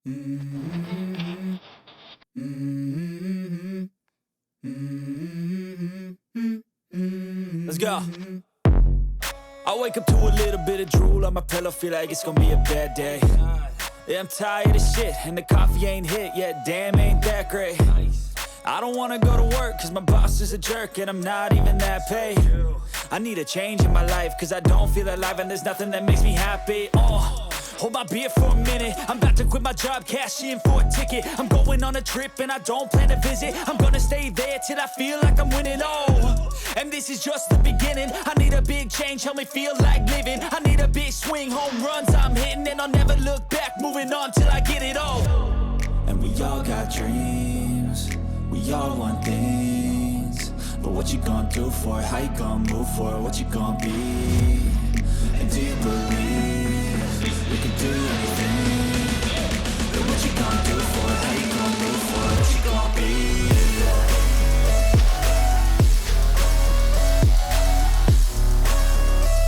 Mm-hmm. Mm-hmm. Mm-hmm. Let's go. I wake up to a little bit of drool on my pillow, feel like it's gonna be a bad day. Yeah, I'm tired of shit, and the coffee ain't hit yet, damn, ain't that great. I don't wanna go to work, cause my boss is a jerk, and I'm not even that paid. I need a change in my life, cause I don't feel alive, and there's nothing that makes me happy. Hold my beer for a minute, I'm about to quit my job, cash in for a ticket. I'm going on a trip and I don't plan to visit. I'm gonna stay there till I feel like I'm winning, and this is just the beginning. I need a big change, help me feel like living. I need a big swing, home runs I'm hitting, and I'll never look back, moving on till I get it all. And we all got dreams, we all want things, but what you gonna do for it? How you gonna move for it? What you gonna be? And do you believe we can do anything?